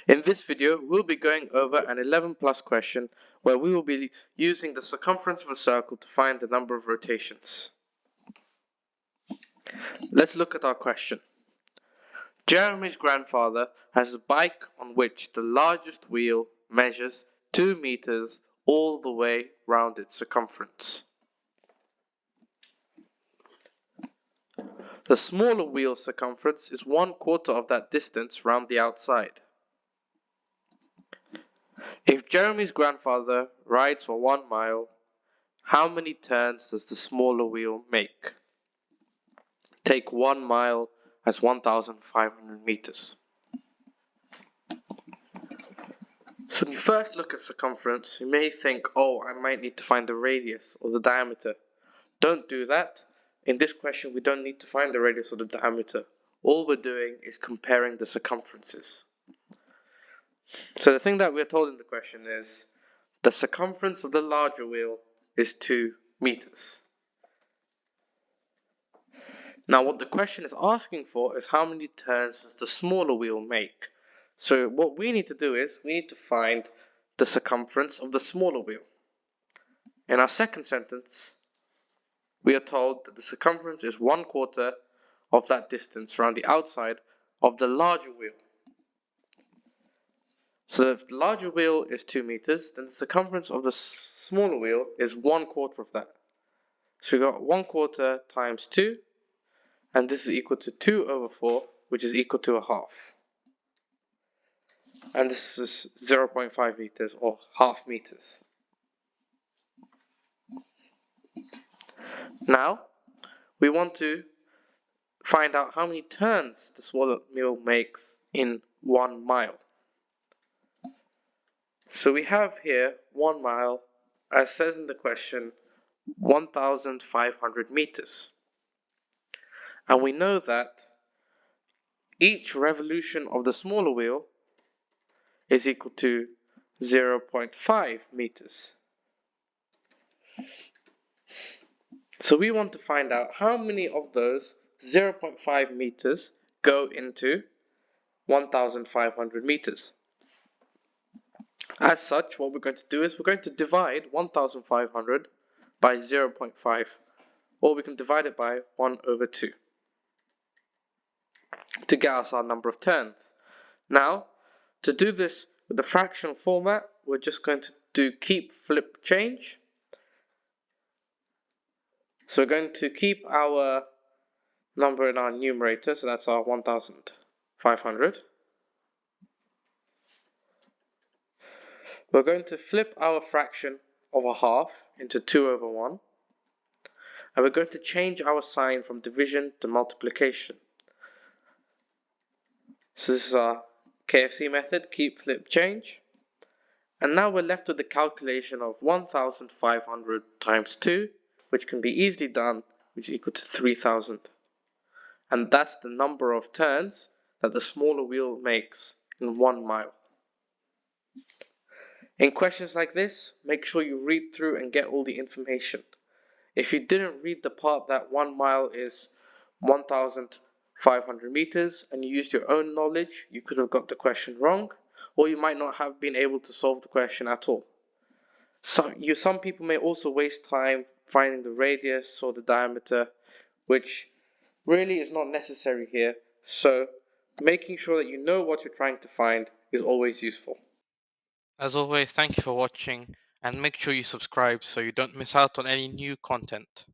In this video, we'll be going over an 11 plus question where we will be using the circumference of a circle to find the number of rotations. Let's look at our question. Jeremy's grandfather has a bike on which the largest wheel measures 2 meters all the way round its circumference. The smaller wheel's circumference is 1/4 of that distance round the outside. If Jeremy's grandfather rides for 1 mile, how many turns does the smaller wheel make? Take 1 mile as 1,500 meters. So when you first look at circumference, you may think, oh, I might need to find the radius or the diameter. Don't do that. In this question, we don't need to find the radius or the diameter. All we're doing is comparing the circumferences. So the thing that we're told in the question is the circumference of the larger wheel is 2 meters. Now what the question is asking for is how many turns does the smaller wheel make? So what we need to do is we need to find the circumference of the smaller wheel. In our second sentence, we are told that the circumference is 1/4 of that distance around the outside of the larger wheel. So if the larger wheel is 2 meters, then the circumference of the smaller wheel is 1/4 of that. So we got 1/4 times 2, and this is equal to 2/4, which is equal to 1/2. And this is 0.5 meters or 1/2 meters. Now, we want to find out how many turns the smaller wheel makes in 1 mile. So we have here 1 mile, as says in the question, 1,500 meters. And we know that each revolution of the smaller wheel is equal to 0.5 meters. So we want to find out how many of those 0.5 meters go into 1,500 meters. As such, what we're going to do is we're going to divide 1,500 by 0.5, or we can divide it by 1/2 to get us our number of turns. Now, to do this with the fractional format, we're just going to do keep, flip, change. So we're going to keep our number in our numerator, so that's our 1,500. We're going to flip our fraction of 1/2 into 2/1, and we're going to change our sign from division to multiplication. So this is our KFC method, keep, flip, change. And now we're left with the calculation of 1,500 times 2, which can be easily done, which is equal to 3,000. And that's the number of turns that the smaller wheel makes in 1 mile. In questions like this, make sure you read through and get all the information. If you didn't read the part that 1 mile is 1,500 meters and you used your own knowledge, you could have got the question wrong, or you might not have been able to solve the question at all. Some people may also waste time finding the radius or the diameter, which really is not necessary here, so making sure that you know what you're trying to find is always useful. As always, thank you for watching, and make sure you subscribe so you don't miss out on any new content.